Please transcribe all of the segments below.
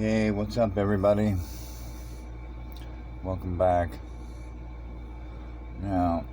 Hey, what's up, everybody? Welcome back. Now,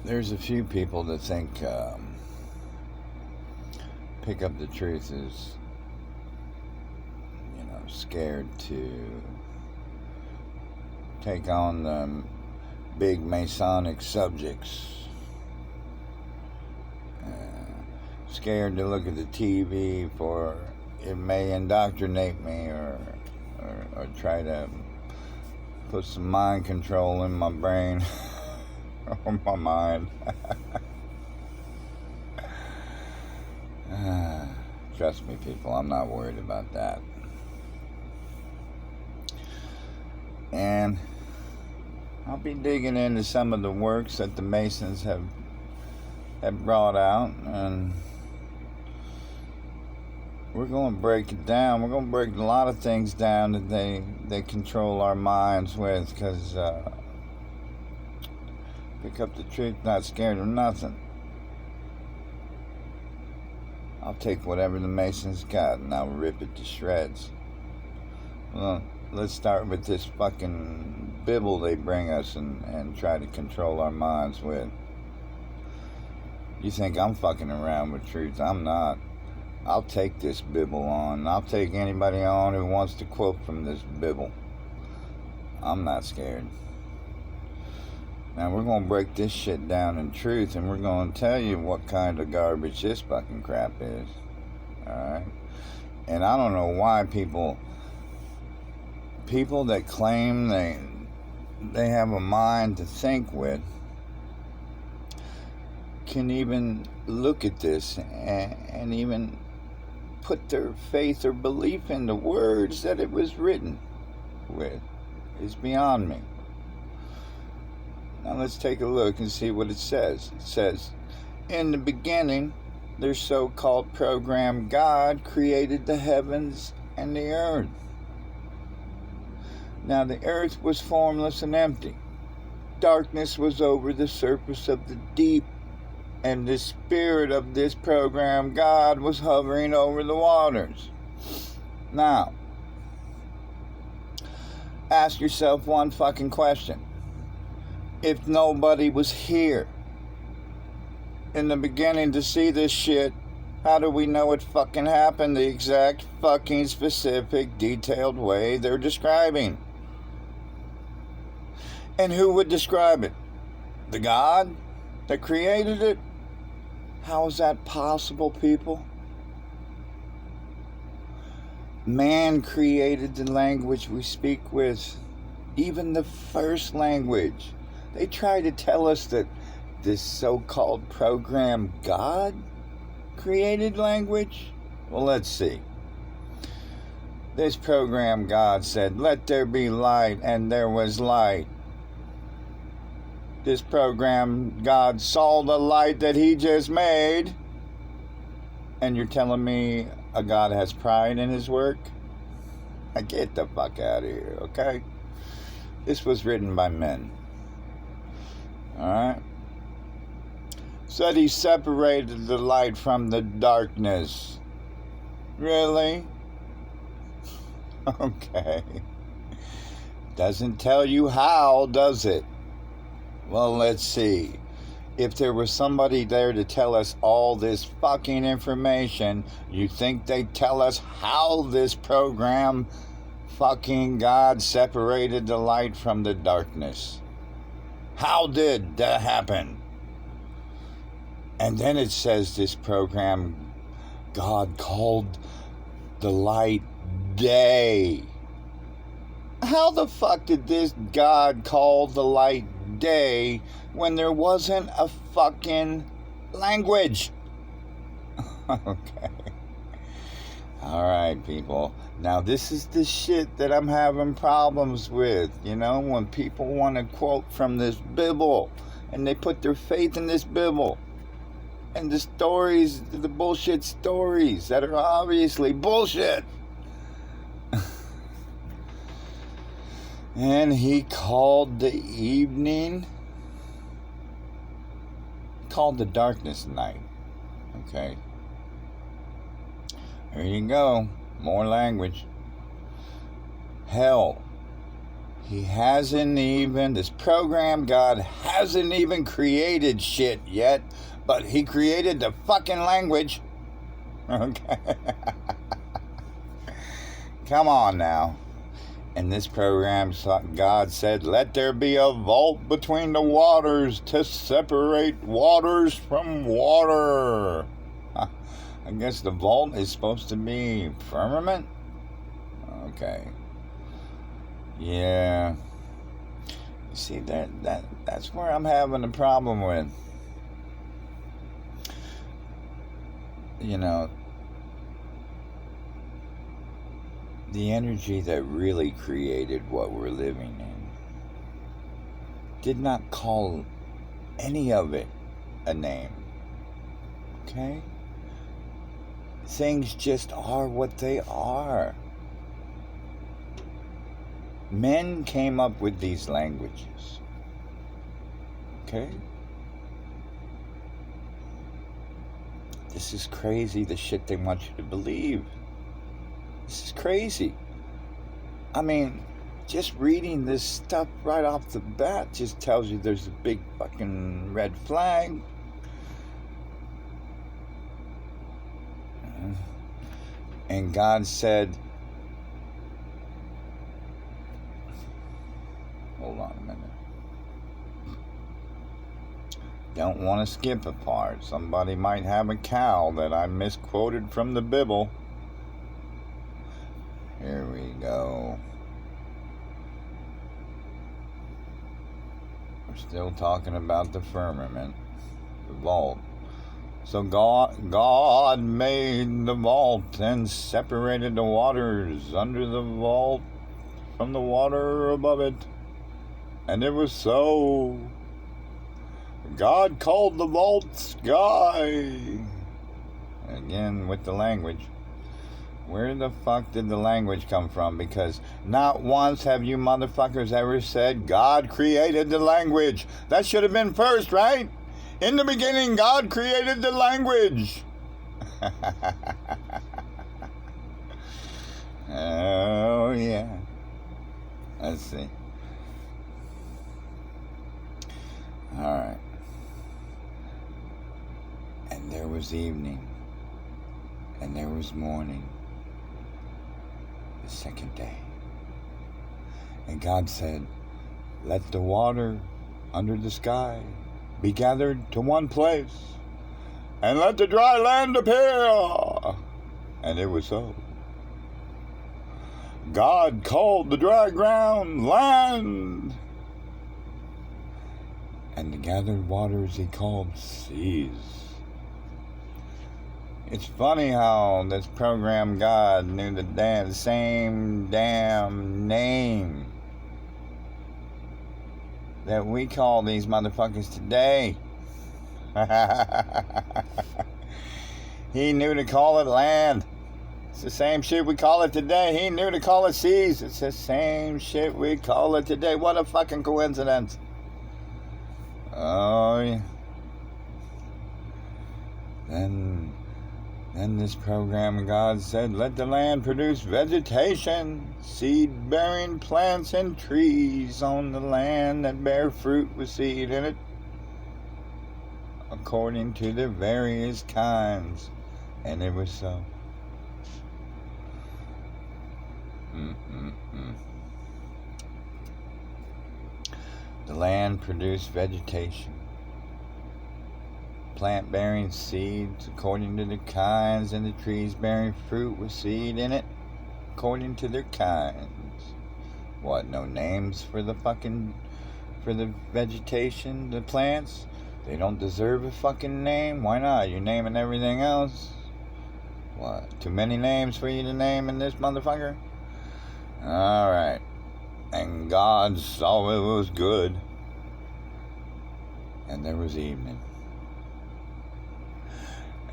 there's a few people that think Pick Up the Truth is, scared to take on the big Masonic subjects. Scared to look at the TV for it may indoctrinate me or try to put some mind control in my brain or my mind. Trust me, people, I'm not worried about that. And I'll be digging into some of the works that the Masons have brought out, and we're going to break it down. We're going to break a lot of things down that they control our minds with, because Pick Up the Truth, not scared of nothing. I'll take whatever the Masons got and I'll rip it to shreds. Well, let's start with this fucking Bible they bring us and try to control our minds with. You think I'm fucking around with truth? I'm not. I'll take this Bible on. I'll take anybody on who wants to quote from this Bible. I'm not scared. Now, we're going to break this shit down in truth, and we're going to tell you what kind of garbage this fucking crap is. Alright? And I don't know why people that claim they have a mind to think with can even look at this and even put their faith or belief in the words that it was written with. Is beyond me. Now let's take a look and see what it says. It says, in the beginning, their so-called program God created the heavens and the earth. Now the earth was formless and empty. Darkness was over the surface of the deep, and the spirit of this program God was hovering over the waters. Now, ask yourself one fucking question. If nobody was here in the beginning to see this shit, how do we know it fucking happened the exact fucking specific detailed way they're describing? And who would describe it? The God that created it? How is that possible, people? Man created the language we speak with, even the first language. They try to tell us that this so-called program God created language. Well, let's see. This program God said, let there be light, and there was light. This program God saw the light that he just made. And you're telling me a God has pride in his work? Get the fuck out of here, okay? This was written by men. Alright? Said he separated the light from the darkness. Really? Okay. Doesn't tell you how, does it? Well, let's see. If there was somebody there to tell us all this fucking information, you think they'd tell us how this program fucking God separated the light from the darkness? How did that happen? And then it says this program God called the light day. How the fuck did this God call the light day when there wasn't a fucking language? Okay. Alright, people. Now, this is the shit that I'm having problems with. When people want to quote from this Bible and they put their faith in this Bible and the stories, the bullshit stories that are obviously bullshit. And he called the evening, called the darkness night. Okay. There you go. More language. Hell. This program God hasn't even created shit yet, but he created the fucking language. Okay. Come on now. In this program, God said, let there be a vault between the waters to separate waters from water. I guess the vault is supposed to be firmament? Okay. Yeah. You see, that's where I'm having a problem with. You know, the energy that really created what we're living in did not call any of it a name. Okay? Things just are what they are. Men came up with these languages. Okay? This is crazy, the shit they want you to believe. This is crazy. I mean, just reading this stuff right off the bat just tells you there's a big fucking red flag. And God said, hold on a minute. Don't want to skip a part. Somebody might have a cow that I misquoted from the Bible. Here we go. We're still talking about the firmament, the vault. So God made the vault and separated the waters under the vault from the water above it. And it was so. God called the vault sky. Again, with the language. Where the fuck did the language come from? Because not once have you motherfuckers ever said God created the language. That should have been first, right? In the beginning, God created the language. Oh, yeah. Let's see. All right. And there was evening. And there was morning. The second day. And God said, let the water under the sky be gathered to one place, and let the dry land appear. And it was so. God called the dry ground land, and the gathered waters he called seas. It's funny how this program God knew the same damn name that we call these motherfuckers today. He knew to call it land. It's the same shit we call it today. He knew to call it seas. It's the same shit we call it today. What a fucking coincidence. Oh, yeah. Then this program God said, let the land produce vegetation, seed-bearing plants and trees on the land that bear fruit with seed in it, according to their various kinds. And it was so. The land produced vegetation, plant bearing seeds according to their kinds, and the trees bearing fruit with seed in it according to their kinds. What, no names for the vegetation, the plants? They don't deserve a fucking name? Why not? You're naming everything else. What, too many names for you to name in this motherfucker? Alright. And God saw it was good. And there was evening.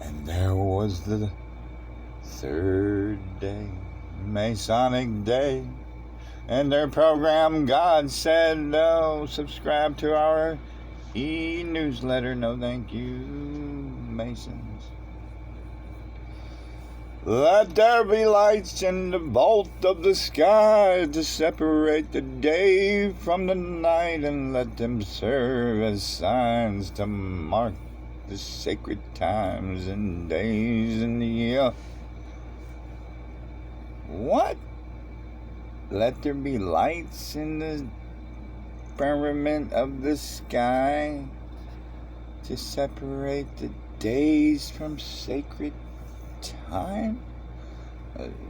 And there was the third day, Masonic day. And their program, God said, no, subscribe to our e-newsletter. No, thank you, Masons. Let there be lights in the vault of the sky to separate the day from the night, and let them serve as signs to mark the sacred times and days in the year. What? Let there be lights in the firmament of the sky to separate the days from sacred time?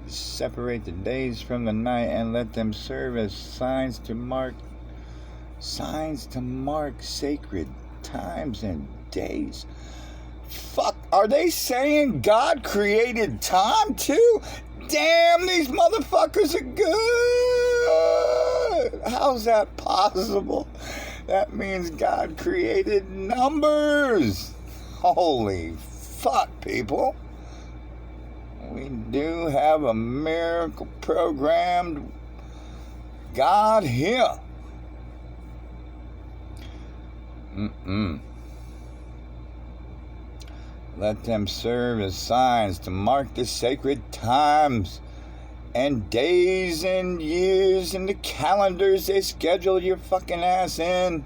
Separate the days from the night, and let them serve as signs to mark sacred times and days. Fuck, are they saying God created time too? Damn, these motherfuckers are good. How's that possible? That means God created numbers. Holy fuck, people. We do have a miracle programmed God here. Let them serve as signs to mark the sacred times and days and years in the calendars they schedule your fucking ass in.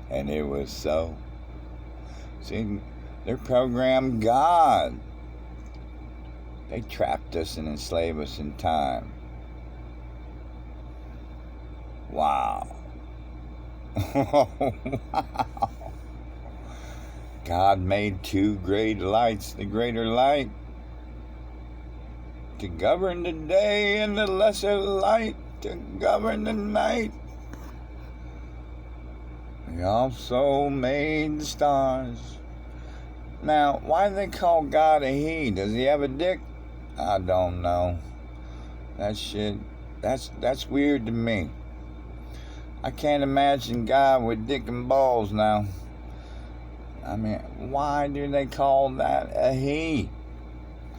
And it was so. See, they're programmed God. They trapped us and enslaved us in time. Wow. Wow. God made two great lights, the greater light to govern the day, and the lesser light to govern the night. He also made the stars. Now, why do they call God a he? Does he have a dick? I don't know. That shit, that's weird to me. I can't imagine God with dick and balls now. I mean, why do they call that a he?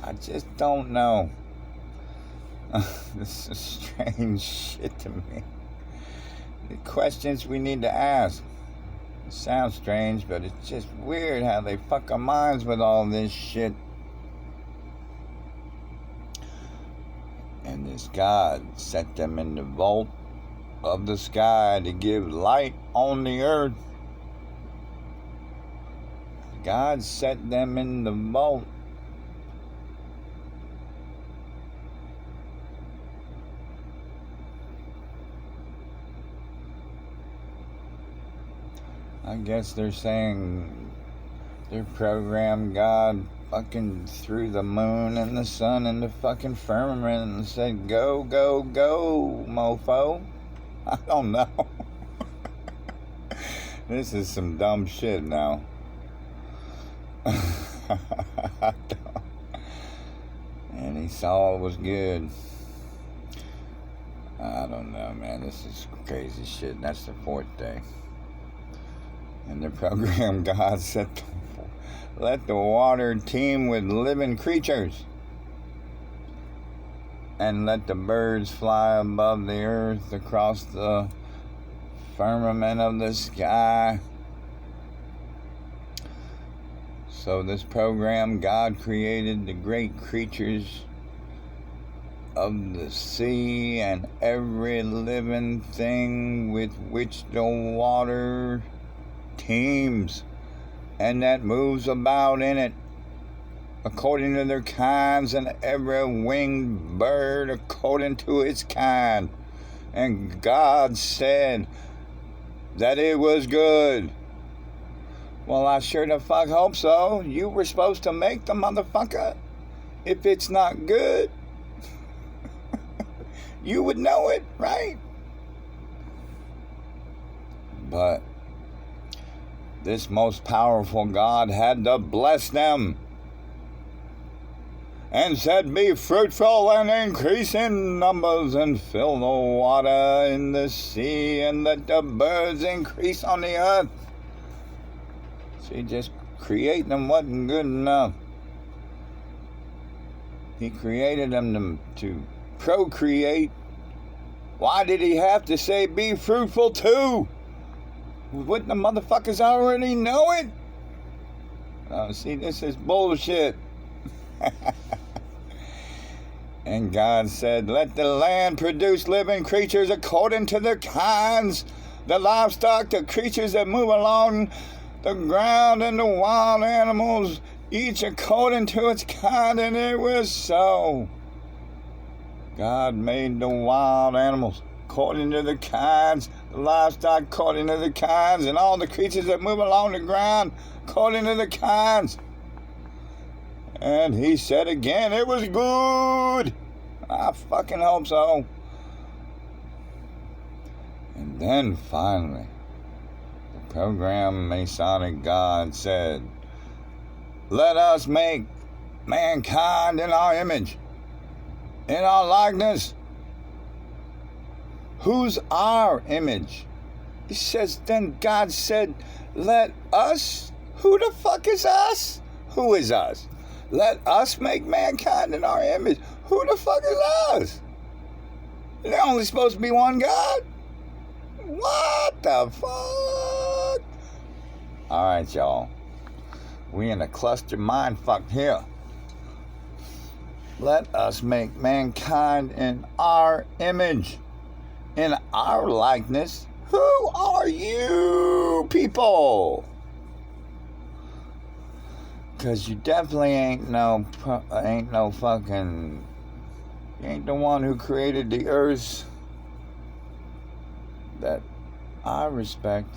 I just don't know. This is strange shit to me. The questions we need to ask. It sounds strange, but it's just weird how they fuck our minds with all this shit. And this God set them in the vault of the sky to give light on the earth. God set them in the vault. I guess they're saying they're programmed God fucking through the moon and the sun and the fucking firmament and said, go, go, go, mofo. I don't know. This is some dumb shit now. And he saw it was good. I don't know, man. This is crazy shit. That's the fourth day. And the program God said, let the water teem with living creatures. And let the birds fly above the earth across the firmament of the sky. So this program, God created the great creatures of the sea and every living thing with which the water teems and that moves about in it, according to their kinds, and every winged bird according to its kind. And God said that it was good. Well, I sure the fuck hope so. You were supposed to make the motherfucker. If it's not good, you would know it, right? But this most powerful God had to bless them and said, be fruitful and increase in numbers and fill the water in the sea and let the birds increase on the earth. See, just creating them wasn't good enough. He created them to procreate. Why did he have to say be fruitful too? Wouldn't the motherfuckers already know it? See, this is bullshit. And God said, let the land produce living creatures according to their kinds, the livestock, the creatures that move along the ground, and the wild animals, each according to its kind, and it was so. God made the wild animals according to the kinds, the livestock according to the kinds, and all the creatures that move along the ground according to the kinds. And he said again, it was good. I fucking hope so. And then finally, the program Masonic God said, let us make mankind in our image, in our likeness. Who's our image? He says, then God said, let us. Who the fuck is us? Who is us? Let us make mankind in our image. Who the fuck is us? There's only supposed to be one God? What the fuck? Alright, y'all. We in a cluster mind fuck here. Let us make mankind in our image, in our likeness. Who are you people? Because you definitely ain't no fucking, you ain't the one who created the earth that I respect,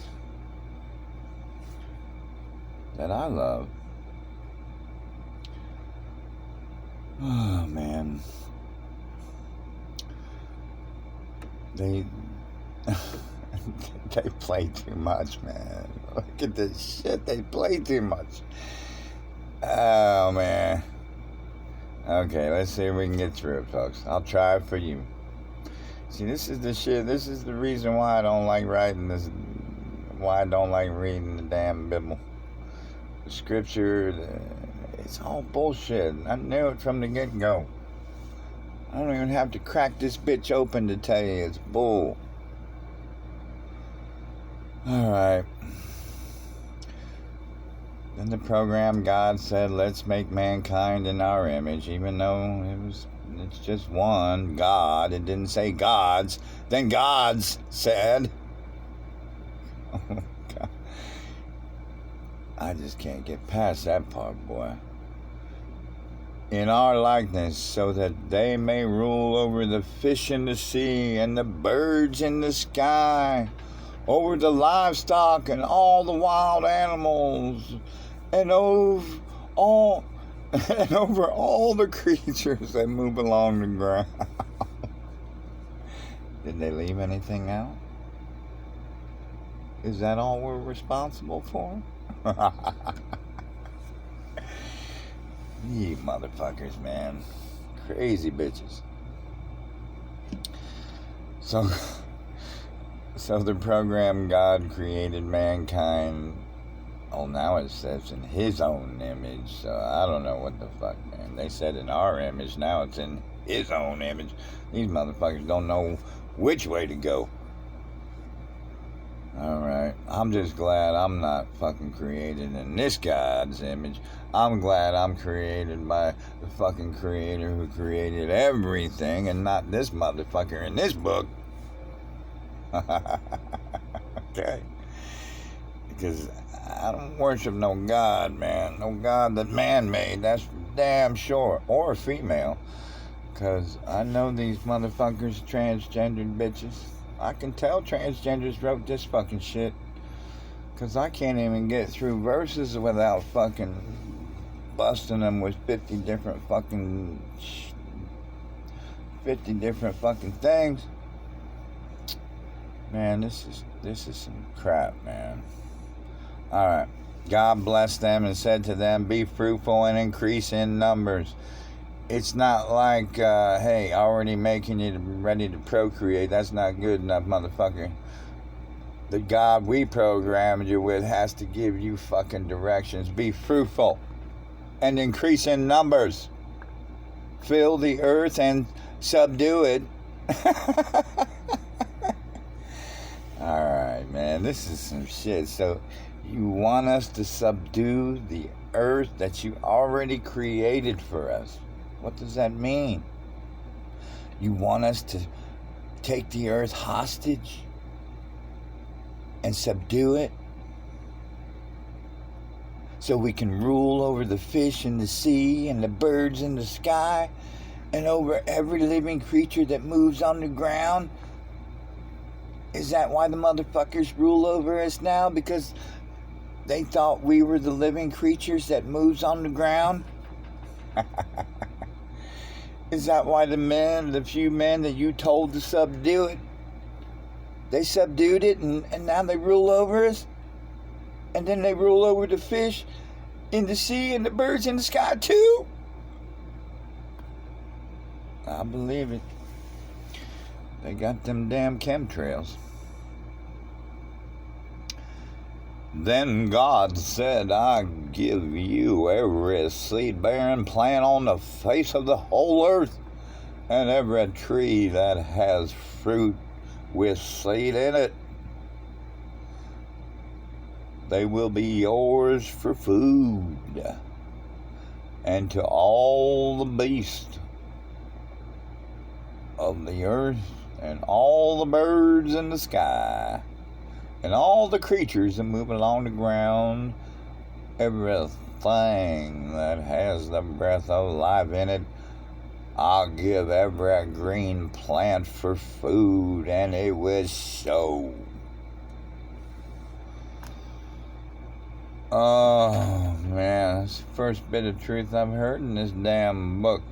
that I love. Oh, man. They play too much, man. Look at this shit. They play too much. Oh, man. Okay, let's see if we can get through it, folks. I'll try it for you. See, this is the shit. This is the reason why I don't like writing this. Why I don't like reading the damn Bible. The scripture, it's all bullshit. I knew it from the get-go. I don't even have to crack this bitch open to tell you it's bull. Alright. Then the program God said, let's make mankind in our image, even though it's just one God. It didn't say gods. Then gods said. Oh, God. I just can't get past that part, boy. In our likeness, so that they may rule over the fish in the sea and the birds in the sky, over the livestock and all the wild animals, and over all the creatures that move along the ground. Did they leave anything out? Is that all we're responsible for? You motherfuckers, man. Crazy bitches. So the program God created mankind. Oh, now it says in his own image. So I don't know what the fuck, man. They said in our image. Now it's in his own image. These motherfuckers don't know which way to go. Alright. I'm just glad I'm not fucking created in this God's image. I'm glad I'm created by the fucking creator who created everything and not this motherfucker in this book. Okay? Because I don't worship no God, man. No God that man made. That's for damn sure. Or female. Because I know these motherfuckers, transgendered bitches. I can tell transgenders wrote this fucking shit. Because I can't even get through verses without fucking busting them with 50 different fucking things. Man, this is some crap, man. Alright. God blessed them and said to them, be fruitful and increase in numbers. It's not like, hey, already making you ready to procreate. That's not good enough, motherfucker. The God we programmed you with has to give you fucking directions. Be fruitful and increase in numbers. Fill the earth and subdue it. Alright, man. This is some shit. So, you want us to subdue the earth that you already created for us. What does that mean? You want us to take the earth hostage and subdue it so we can rule over the fish in the sea and the birds in the sky and over every living creature that moves on the ground? Is that why the motherfuckers rule over us now? Because they thought we were the living creatures that moves on the ground? Is that why the few men that you told to subdue it, they subdued it and now they rule over us? And then they rule over the fish in the sea and the birds in the sky too? I believe it. They got them damn chemtrails. Then God said, I give you every seed-bearing plant on the face of the whole earth, and every tree that has fruit with seed in it. They will be yours for food, and to all the beasts of the earth, and all the birds in the sky, and all the creatures that move along the ground, everything that has the breath of life in it, I'll give every green plant for food, and it was so. Oh, man, that's the first bit of truth I've heard in this damn book.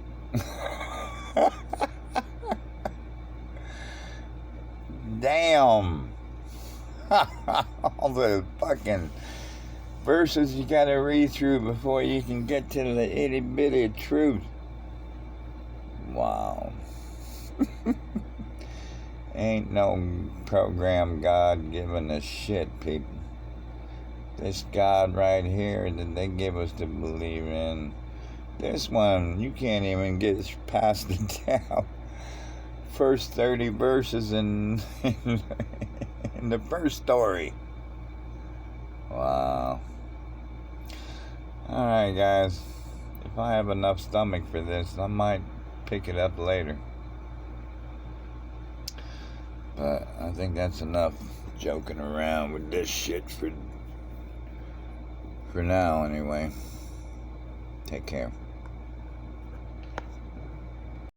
Damn. All the fucking verses you gotta read through before you can get to the itty bitty truth. Wow. Ain't no program God giving us shit, people. This God right here that they give us to believe in, this one, you can't even get past the damn first 30 verses in the first story. Wow. Alright, guys. If I have enough stomach for this, I might pick it up later. But I think that's enough joking around with this shit for now, anyway. Take care.